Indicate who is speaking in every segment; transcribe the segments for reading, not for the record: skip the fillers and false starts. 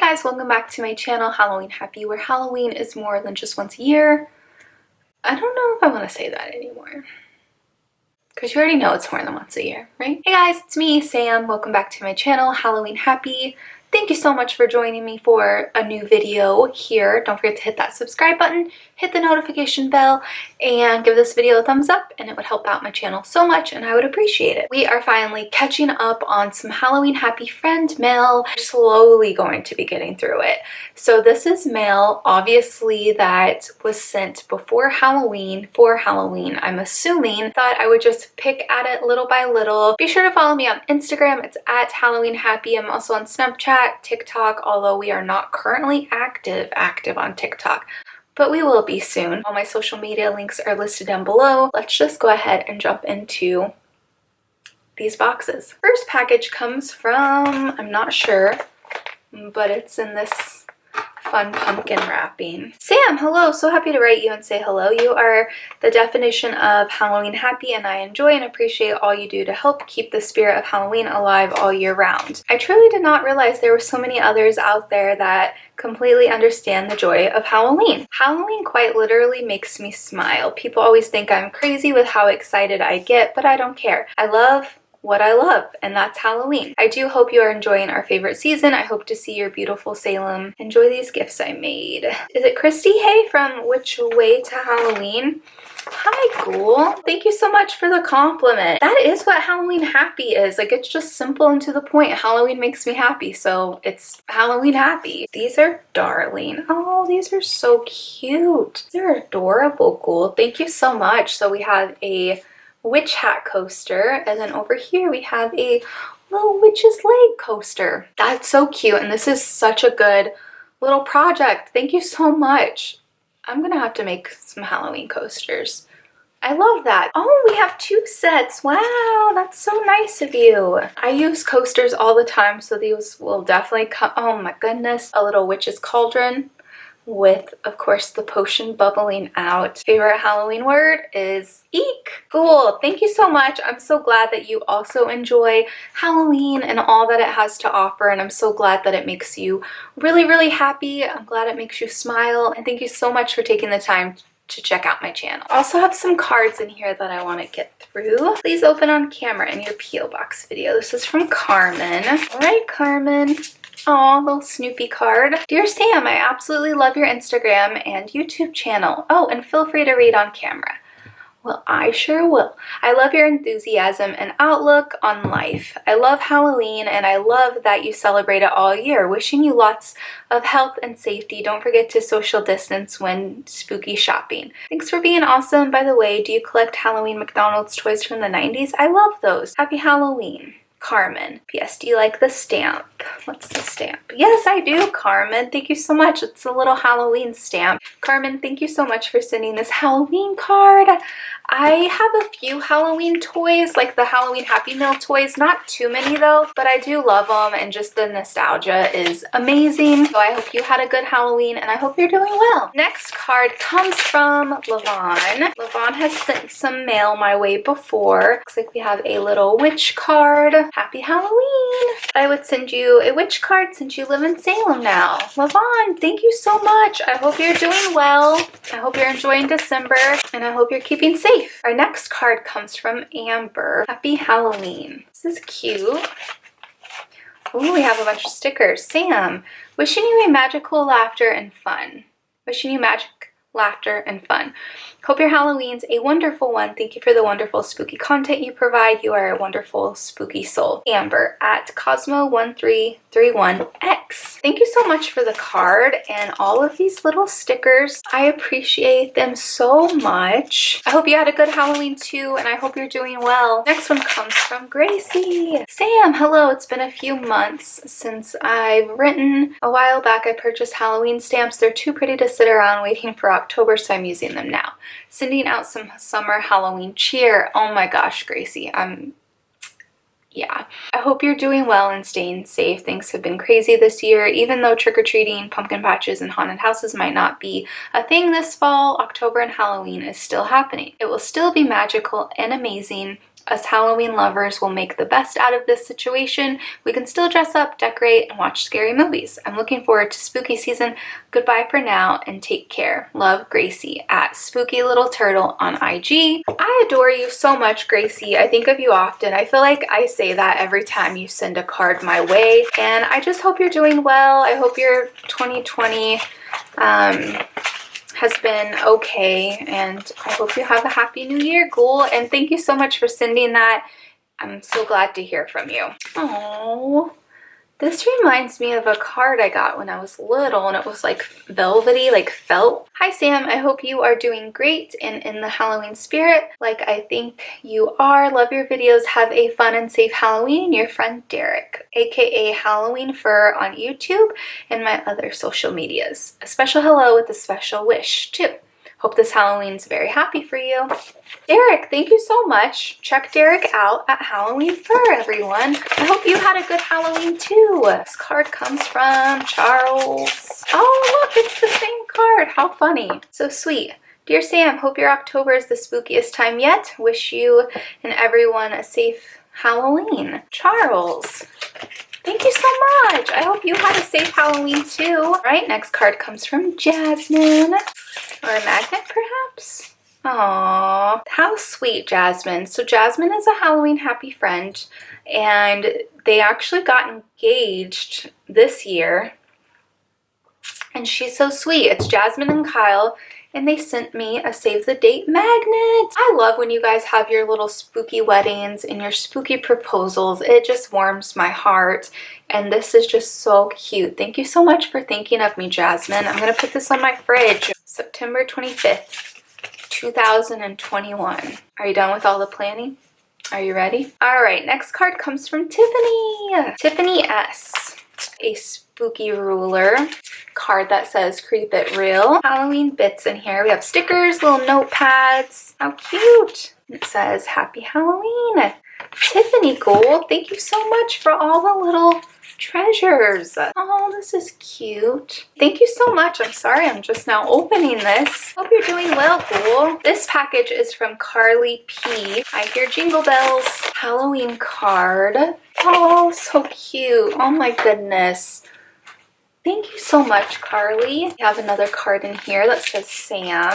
Speaker 1: guys, welcome back to my channel, Halloween Happy, where Halloween is more than just once a year. I don't know if I want to say that anymore, because you already know it's more than once a year, right? Hey guys, it's me, Sam. Welcome back to my channel, Halloween Happy. Thank you so much for joining me for a new video here. Don't forget to hit that subscribe button, hit the notification bell, and give this video a thumbs up, and it would help out my channel so much, and I would appreciate it. We are finally catching up on some Halloween Happy friend mail. We're slowly going to be getting through it. So this is mail, obviously, that was sent before Halloween, for Halloween, I'm assuming. Thought I would just pick at it little by little. Be sure to follow me on Instagram. It's at Halloween Happy. I'm also on Snapchat, TikTok, although we are not currently active on TikTok, but we will be soon. All my social media links are listed down below. Let's just go ahead and jump into these boxes. First package comes from, I'm not sure, but it's in this fun pumpkin wrapping. Sam, hello, so happy to write you and say hello. You are the definition of Halloween happy, and I enjoy and appreciate all you do to help keep the spirit of Halloween alive all year round. I truly did not realize there were so many others out there that completely understand the joy of Halloween. Halloween quite literally makes me smile. People always think I'm crazy with how excited I get, but I don't care. I love what I love, and that's Halloween. I do hope you are enjoying our favorite season. I hope to see your beautiful Salem. Enjoy these gifts I made. Is it Christy Hay from Which Way to Halloween? Hi, Ghoul. Thank you so much for the compliment. That is what Halloween happy is. Like, it's just simple and to the point. Halloween makes me happy, so it's Halloween happy. These are darling. Oh, these are so cute. They're adorable, Ghoul. Thank you so much. So we have a witch hat coaster, and then over here we have a little witch's leg coaster. That's so cute, and this is such a good little project. Thank you so much. I'm gonna have to make some Halloween coasters. I love that. Oh, we have 2 sets. Wow, that's so nice of you. I use coasters all the time, so these will definitely come. Oh my goodness. A little witch's cauldron with, of course, the potion bubbling out. Favorite Halloween word is eek. Cool. Thank you so much. I'm so glad that you also enjoy Halloween and all that it has to offer, and I'm so glad that it makes you really, really happy. I'm glad it makes you smile, and thank you so much for taking the time to check out my channel. I also have some cards in here that I want to get through. Please open on camera in your P.O. Box video. This is from Carmen. All right, Carmen. Aw, little Snoopy card. Dear Sam, I absolutely love your Instagram and YouTube channel. Oh, and feel free to read on camera. Well, I sure will. I love your enthusiasm and outlook on life. I love Halloween, and I love that you celebrate it all year. Wishing you lots of health and safety. Don't forget to social distance when spooky shopping. Thanks for being awesome. By the way, do you collect Halloween McDonald's toys from the 90s? I love those. Happy Halloween. Carmen. P.S. Do you like the stamp? What's the stamp? Yes, I do, Carmen. Thank you so much. It's a little Halloween stamp. Carmen, thank you so much for sending this Halloween card. I have a few Halloween toys, like the Halloween Happy Meal toys. Not too many though, but I do love them, and just the nostalgia is amazing. So I hope you had a good Halloween, and I hope you're doing well. Next card comes from Lavon. Lavon has sent some mail my way before. Looks like we have a little witch card. Happy Halloween. I would send you a witch card since you live in Salem now. Lavon, thank you so much. I hope you're doing well. I hope you're enjoying December, and I hope you're keeping safe. Our next card comes from Amber. Happy Halloween. This is cute. Ooh, we have a bunch of stickers. Sam, wishing you a magical laughter and fun. Wishing you magic, laughter, and fun. Hope your Halloween's a wonderful one. Thank you for the wonderful spooky content you provide. You are a wonderful spooky soul. Amber at Cosmo1331X. Thank you so much for the card and all of these little stickers. I appreciate them so much. I hope you had a good Halloween too, and I hope you're doing well. Next one comes from Gracie. Sam, hello. It's been a few months since I've written. A while back I purchased Halloween stamps. They're too pretty to sit around waiting for October, so I'm using them now. Sending out some summer Halloween cheer. Oh my gosh, Gracie. Yeah. I hope you're doing well and staying safe. Things have been crazy this year. Even though trick-or-treating, pumpkin patches, and haunted houses might not be a thing this fall, October and Halloween is still happening. It will still be magical and amazing. Us Halloween lovers will make the best out of this situation. We can still dress up, decorate, and watch scary movies. I'm looking forward to spooky season. Goodbye for now and take care. Love, Gracie at Spooky Little Turtle on IG. I adore you so much, Gracie. I think of you often. I feel like I say that every time you send a card my way, and I just hope you're doing well. I hope your 2020 has been okay, and I hope you have a happy new year, Ghoul, and thank you so much for sending that. I'm so glad to hear from you. Oh, this reminds me of a card I got when I was little, and it was like velvety, like felt. Hi Sam, I hope you are doing great and in the Halloween spirit like I think you are. Love your videos. Have a fun and safe Halloween. Your friend Derek, aka Halloween Fur on YouTube and my other social medias. A special hello with a special wish too. Hope this Halloween's very happy for you. Derek, thank you so much. Check Derek out at Halloween Fur, everyone. I hope you had a good Halloween too. This card comes from Charles. Oh, look, it's the same card. How funny. So sweet. Dear Sam, hope your October is the spookiest time yet. Wish you and everyone a safe Halloween. Charles. Thank you so much. I hope you had a safe Halloween too. All right, next card comes from Jasmine. Or a magnet, perhaps? Aww, how sweet, Jasmine. So Jasmine is a Halloween happy friend, and they actually got engaged this year. And she's so sweet. It's Jasmine and Kyle, and they sent me a save the date magnet. I love when you guys have your little spooky weddings and your spooky proposals. It just warms my heart, and this is just so cute. Thank you so much for thinking of me, Jasmine. I'm gonna put this on my fridge. September 25th, 2021. Are you done with all the planning? Are you ready? All right, next card comes from Tiffany. Tiffany S. A spooky ruler card that says Creep It Real. Halloween bits in here. We have stickers, little notepads. How cute. It says Happy Halloween. Tiffany Gold, thank you so much for all the little treasures. Oh, this is cute. Thank you so much. I'm sorry, I'm just now opening this. Hope you're doing well, Ghoul. This package is from Carly P. I hear jingle bells. Halloween card. Oh, so cute. Oh my goodness. Thank you so much, Carly. We have another card in here that says Sam.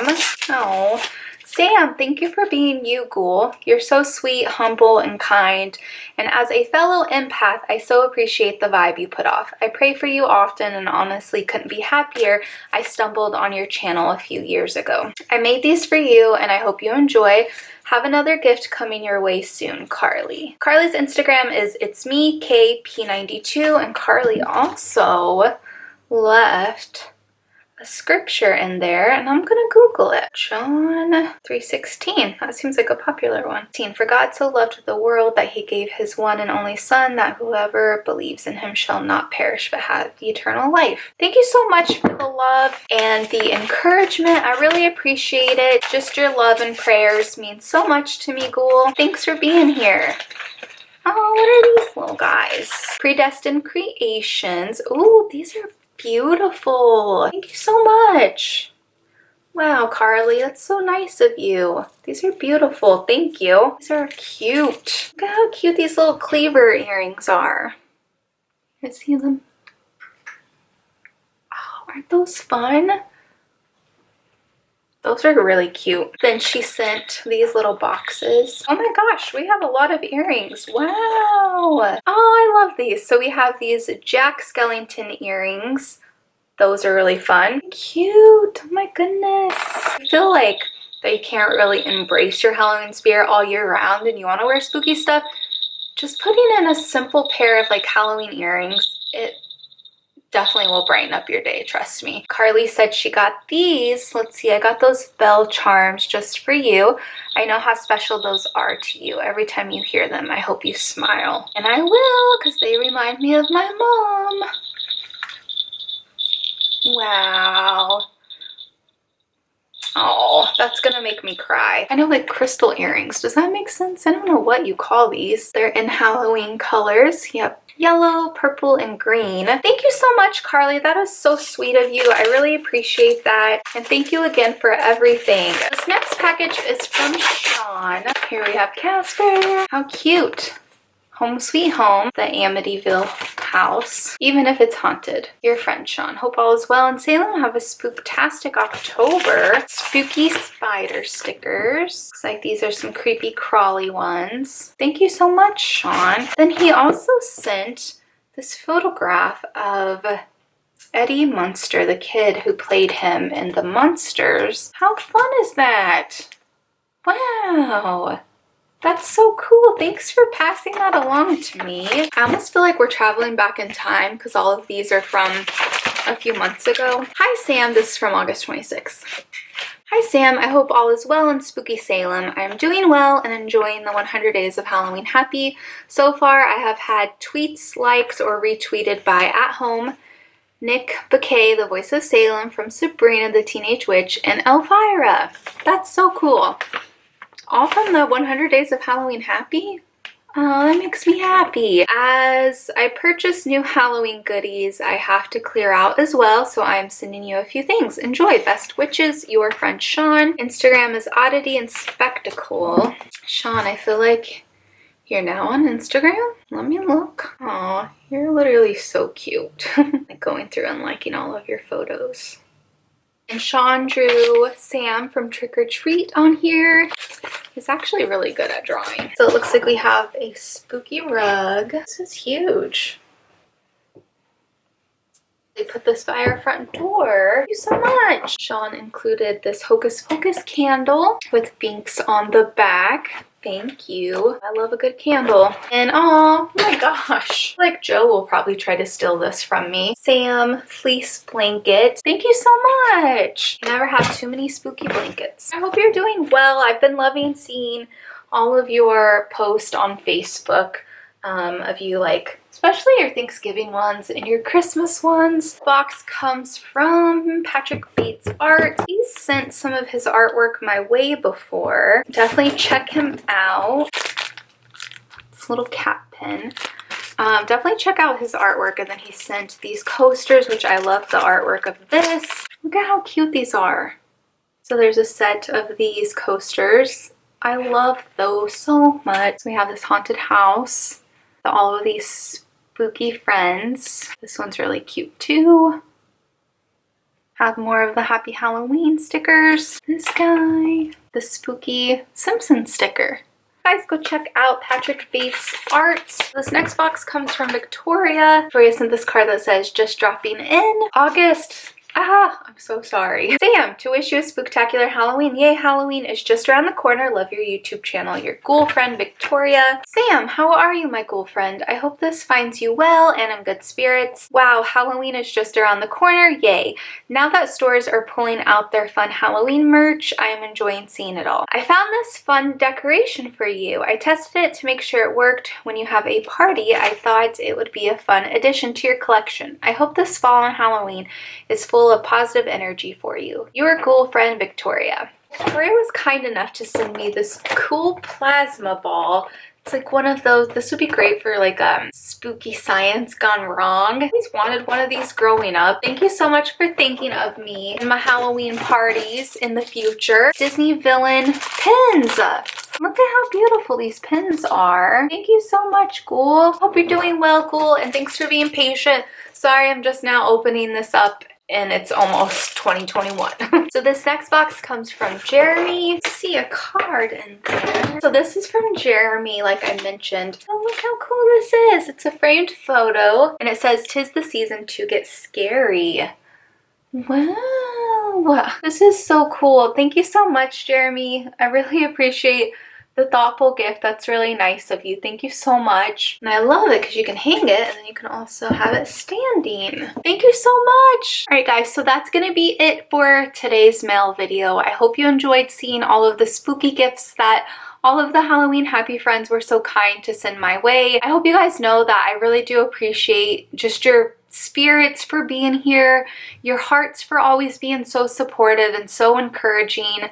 Speaker 1: Oh, Sam, thank you for being you, Ghoul. You're so sweet, humble, and kind. And as a fellow empath, I so appreciate the vibe you put off. I pray for you often and honestly couldn't be happier I stumbled on your channel a few years ago. I made these for you and I hope you enjoy. Have another gift coming your way soon, Carly. Carly's Instagram is It's Me, KP92, and Carly also left a scripture in there, and I'm gonna Google it. John 3:16. That seems like a popular one. For God so loved the world that he gave his one and only son, that whoever believes in him shall not perish but have eternal life. Thank you so much for the love and the encouragement. I really appreciate it. Just your love and prayers mean so much to me, Ghoul. Thanks for being here. Oh, what are these little guys? Predestined Creations. Ooh, these are beautiful. Thank you so much. Wow, Carly, that's so nice of you. These are beautiful. Thank you. These are cute. Look at how cute these little cleaver earrings are. You guys see them? Oh, aren't those fun? Those are really cute. Then she sent these little boxes. Oh my gosh, we have a lot of earrings. Wow. Oh, I love these. So we have these Jack Skellington earrings. Those are really fun. Cute. Oh my goodness. I feel like that you can't really embrace your Halloween spirit all year round and you want to wear spooky stuff. Just putting in a simple pair of like Halloween earrings, it definitely will brighten up your day, trust me. Carly said she got these. Let's see, I got those bell charms just for you. I know how special those are to you. Every time you hear them, I hope you smile. And I will, because they remind me of my mom. Wow. Oh, that's gonna make me cry. I know, like crystal earrings. Does that make sense? I don't know what you call these. They're in Halloween colors. Yep. yellow, purple, and green. Thank you so much, Carly. That is so sweet of you. I really appreciate that. And thank you again for everything. This next package is from Sean. Here we have Casper. How cute. Home sweet home, the Amityville house, even if it's haunted. Your friend Sean. Hope all is well in Salem. Have a spooktastic October. Spooky spider stickers. Looks like these are some creepy crawly ones. Thank you so much, Sean. Then he also sent this photograph of Eddie Munster, the kid who played him in The Munsters. How fun is that? Wow. That's so cool. Thanks for passing that along to me. I almost feel like we're traveling back in time because all of these are from a few months ago. Hi, Sam. This is from August 26th. Hi, Sam. I hope all is well in spooky Salem. I am doing well and enjoying the 100 days of Halloween Happy. So far, I have had tweets, likes, or retweeted by At Home, Nick Bakay, the voice of Salem, from Sabrina the Teenage Witch, and Elvira. That's so cool. All from the 100 Days of Halloween Happy? Oh, that makes me happy. As I purchase new Halloween goodies, I have to clear out as well, so I'm sending you a few things. Enjoy. Best wishes, your friend Sean. Instagram is Oddity and Spectacle. Sean, I feel like you're now on Instagram? Let me look. Aw, you're literally so cute. Like going through and liking all of your photos. And Sean drew Sam from Trick or Treat on here. He's actually really good at drawing. So it looks like we have a spooky rug. This is huge. They put this by our front door. Thank you so much. Sean included this Hocus Pocus candle with Binks on the back. Thank you. I love a good candle. And oh my gosh, like Joe will probably try to steal this from me. Sam fleece blanket. Thank you so much. I never have too many spooky blankets. I hope you're doing well. I've been loving seeing all of your posts on Facebook of you, like, especially your Thanksgiving ones and your Christmas ones. The box comes from Patrick Bates Art. He's sent some of his artwork my way before. Definitely check him out. This little cat pin. Definitely check out his artwork. And then he sent these coasters, which I love the artwork of this. Look at how cute these are. So there's a set of these coasters. I love those so much. So we have this haunted house. All of these spooky friends. This one's really cute too. Have more of the Happy Halloween stickers. This guy. The spooky Simpson sticker. Guys, go check out Patrick Bates Art. This next box comes from Victoria. Victoria sent this card that says, just dropping in. August. I'm so sorry. Sam, to wish you a spooktacular Halloween. Yay, Halloween is just around the corner. Love your YouTube channel. Your ghoul friend, Victoria. Sam, how are you, my ghoul friend? I hope this finds you well and in good spirits. Wow, Halloween is just around the corner. Yay. Now that stores are pulling out their fun Halloween merch, I am enjoying seeing it all. I found this fun decoration for you. I tested it to make sure it worked. When you have a party, I thought it would be a fun addition to your collection. I hope this fall on Halloween is full of positive energy for you. Your ghoul friend, Victoria. Victoria was kind enough to send me this cool plasma ball. It's like one of those, this would be great for like spooky science gone wrong. I always wanted one of these growing up. Thank you so much for thinking of me in my Halloween parties in the future. Disney villain pins. Look at how beautiful these pins are. Thank you so much, Ghoul. Hope you're doing well, Ghoul, and thanks for being patient. Sorry, I'm just now opening this up and it's almost 2021. So this next box comes from Jeremy. See a card in there. So this is from Jeremy, like I mentioned. Oh, look how cool this is. It's a framed photo and it says, "'Tis the season to get scary." Wow, this is so cool. Thank you so much, Jeremy. I really appreciate the thoughtful gift. That's really nice of you. Thank you so much. And I love it because you can hang it and then you can also have it standing. Thank you so much. All right, guys, so that's going to be it for today's mail video. I hope you enjoyed seeing all of the spooky gifts that all of the Halloween Happy friends were so kind to send my way. I hope you guys know that I really do appreciate just your spirits for being here, your hearts for always being so supportive and so encouraging.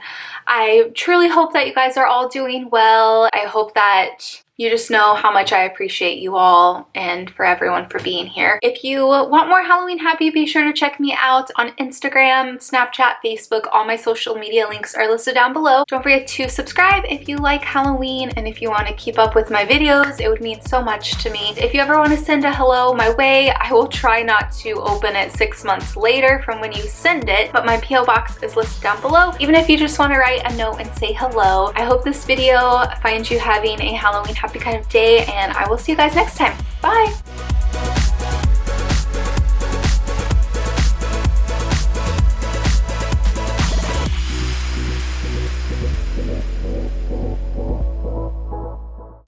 Speaker 1: I truly hope that you guys are all doing well. I hope that You just know how much I appreciate you all and for everyone for being here. If you want more Halloween Happy, be sure to check me out on Instagram, Snapchat, Facebook. All my social media links are listed down below. Don't forget to subscribe if you like Halloween, and if you want to keep up with my videos, it would mean so much to me. If you ever want to send a hello my way, I will try not to open it 6 months later from when you send it, but my PO box is listed down below. Even if you just want to write a note and say hello. I hope this video finds you having a Halloween happy kind of day, and I will see you guys next time. Bye!